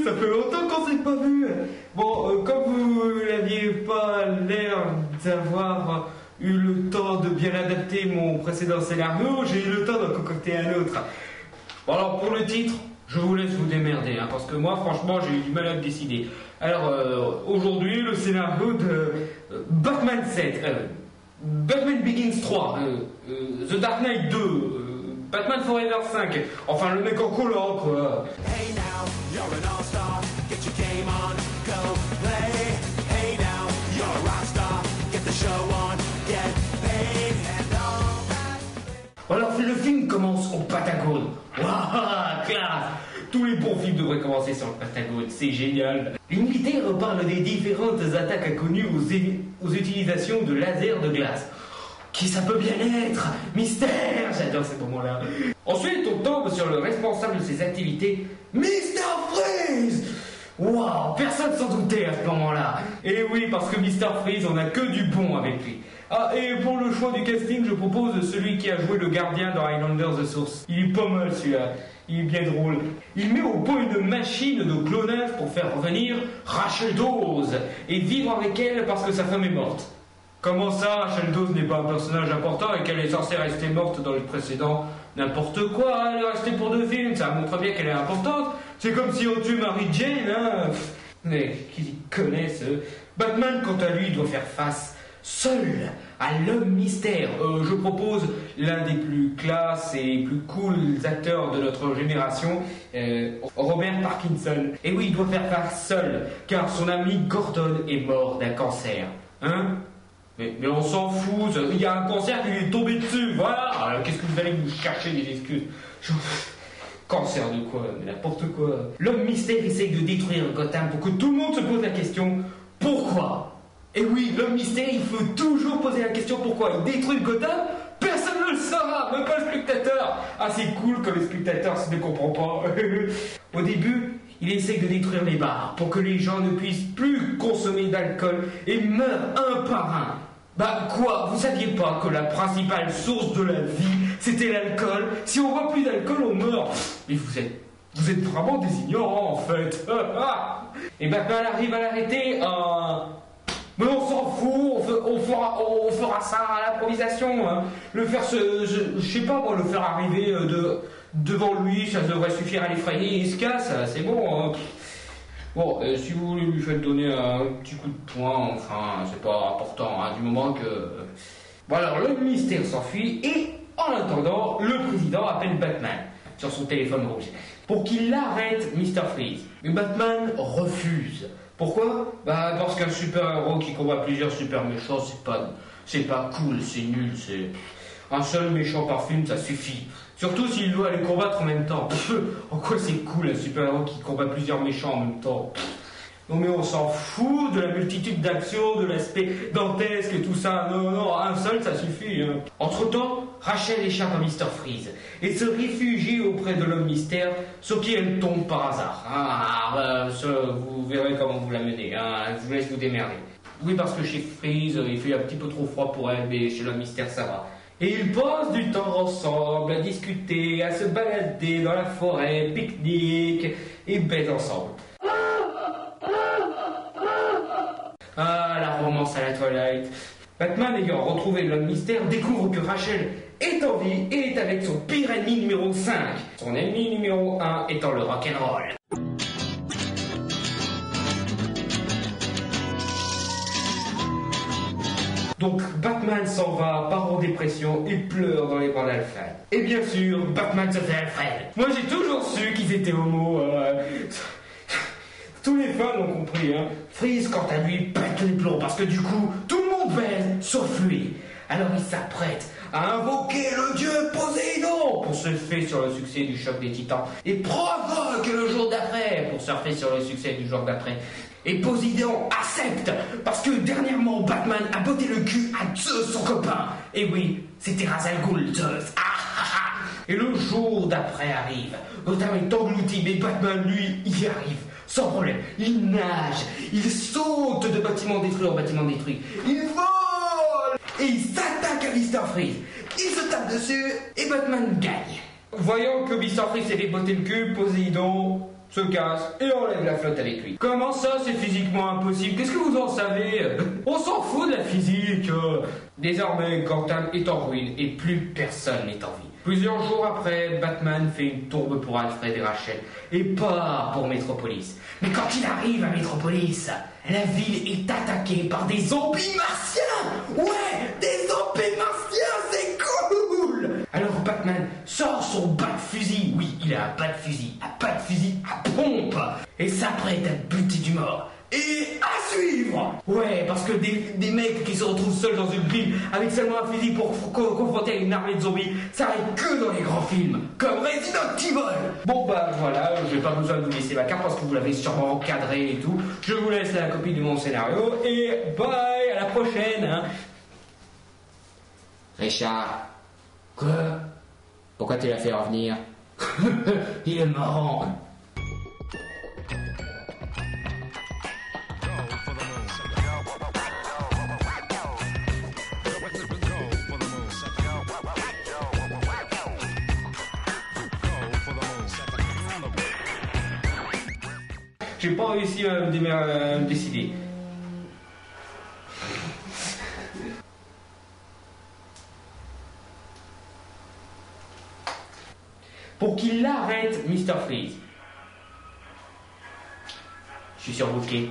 ça fait longtemps qu'on s'est pas vu. Bon, comme vous n'aviez pas l'air d'avoir eu le temps de bien adapter mon précédent scénario, j'ai eu le temps d'en concocter un autre. Bon, alors pour le titre, je vous laisse vous démerder, hein, parce que moi, franchement, j'ai eu du mal à me décider. Alors, aujourd'hui, le scénario de Batman 7, Batman Begins 3, The Dark Knight 2, Batman Forever 5, enfin le mec en collant, quoi. Hey now, you're an all-star, get your game on, go play. Hey now, you're a rock star, get the show on, get paid and all that. Alors le film commence au Patagone. Waouh, classe! Tous les bons films devraient commencer sur le Patagone, c'est génial. Les militaires parlent des différentes attaques inconnues aux utilisations de lasers de glace. Qui ça peut bien être? Mystère! J'adore ces moments-là. Ensuite, on tombe sur le responsable de ces activités, Mr. Freeze! Waouh, personne s'en doutait à ce moment-là. Et oui, parce que Mr. Freeze, on a que du bon avec lui. Ah, et pour le choix du casting, je propose celui qui a joué le gardien dans Highlander The Source. Il est pas mal celui-là, il est bien drôle. Il met au point une machine de clonage pour faire revenir Rachel Dawes et vivre avec elle parce que sa femme est morte. Comment ça, Rachel Dawes n'est pas un personnage important et qu'elle est censée rester morte dans le précédent? N'importe quoi, elle est restée pour 2 films, ça montre bien qu'elle est importante. C'est comme si on tue Mary Jane, hein. Mais qui connaissent Batman, quant à lui, doit faire face seul à l'homme mystère. Je propose l'un des plus classes et plus cool acteurs de notre génération, Robert Parkinson. Et oui, il doit faire face seul, car son ami Gordon est mort d'un cancer. Hein? Mais on s'en fout, il y a un cancer qui lui est tombé dessus, voilà. Alors, qu'est-ce que vous allez vous chercher des excuses? Cancer de quoi? Mais n'importe quoi. L'homme mystère essaye de détruire Gotham pour que tout le monde se pose la question, pourquoi? Et oui, l'homme mystère, il faut toujours poser la question pourquoi. Il détruit Gotham, personne ne le saura, même pas le spectateur. Ah, c'est cool quand le spectateur ne comprend pas. Au début, il essaye de détruire les bars pour que les gens ne puissent plus consommer d'alcool et meurent un par un. Bah quoi, vous saviez pas que la principale source de la vie, c'était l'alcool? Si on voit plus d'alcool, on meurt. Mais vous êtes vraiment des ignorants en fait. Et Batman arrive à l'arrêter mais on s'en fout, on fera ça à l'improvisation. Hein. Le faire je sais pas moi, le faire arriver devant lui, ça devrait suffire à l'effrayer, il se casse, c'est bon. Hein. Bon, si vous voulez lui faire donner un petit coup de poing, enfin, c'est pas important, hein, du moment que... Bon alors, le mystère s'enfuit et, en attendant, le président appelle Batman sur son téléphone rouge pour qu'il arrête Mr. Freeze. Mais Batman refuse. Pourquoi? Bah parce qu'un super-héros qui combat plusieurs super méchants, c'est pas cool, c'est nul, c'est... Un seul méchant par film, ça suffit. Surtout s'il doit les combattre en même temps. En quoi c'est cool un super-héros qui combat plusieurs méchants en même temps? Non mais on s'en fout de la multitude d'actions, de l'aspect dantesque et tout ça. Non, un seul ça suffit. Hein. Entre-temps, Rachel échappe à Mr. Freeze et se réfugie auprès de l'homme mystère, sur qui elle tombe par hasard. Vous verrez comment vous la menez. Hein. Je vous laisse vous démerder. Oui, parce que chez Freeze, il fait un petit peu trop froid pour elle, mais chez l'homme mystère, ça va. Et ils passent du temps ensemble, à discuter, à se balader dans la forêt, pique-nique et bêtes ensemble. Ah, la romance à la Twilight. Batman, ayant retrouvé l'homme mystère, découvre que Rachel est en vie et est avec son pire ennemi numéro 5. Son ennemi numéro 1 étant le rock'n'roll. Donc Batman s'en va, part en dépression et pleure dans les bras d'Alfred. Et bien sûr, Batman se fait Alfred. Moi j'ai toujours su qu'ils étaient homo. Tous les fans l'ont compris. Hein. Freeze, quant à lui, pète les plombs parce que du coup, tout le monde baise, sauf lui. Alors il s'apprête à invoquer le dieu Poséidon pour surfer sur le succès du choc des titans et provoque le jour d'après pour surfer sur le succès du jour d'après. Et Poséidon accepte parce que dernièrement Batman a botté le cul à Zeus son copain. Et oui, c'était Ra's al Ghul, Zeus. Et le jour d'après arrive. Gotham est englouti, mais Batman lui y arrive. Sans problème, il nage, il saute de bâtiment détruit en bâtiment détruit, il vole et il s'attaque à Mr. Freeze. Il se tape dessus et Batman gagne. Voyant que Mr. Freeze s'est fait botter le cul, Poséidon se casse et enlève la flotte avec lui. Comment ça, c'est physiquement impossible? Qu'est-ce que vous en savez? On s'en fout de la physique. Désormais, Gotham est en ruine et plus personne n'est en vie. Plusieurs jours après, Batman fait une tourbe pour Alfred et Rachel et part pour Metropolis. Mais quand il arrive à Metropolis, la ville est attaquée par des zombies martiens. Ouais, des zombies martiens, c'est cool. Alors Batman sort son bat-fusil. Oui, il a un bat-fusil à pompe et s'apprête à buter du mort. Et à suivre. Ouais, parce que des mecs qui se retrouvent seuls dans une ville avec seulement un fusil pour confronter une armée de zombies, ça arrive que dans les grands films, comme Resident Evil. Bon bah voilà, j'ai pas besoin de vous laisser ma carte parce que vous l'avez sûrement encadré et tout. Je vous laisse la copie de mon scénario et bye, à la prochaine. Hein. Richard. Quoi? Pourquoi tu l'as fait revenir? Il est marrant. J'ai pas réussi à me décider. Pour qu'il l'arrête, Mr. Freeze. Je suis surbooké.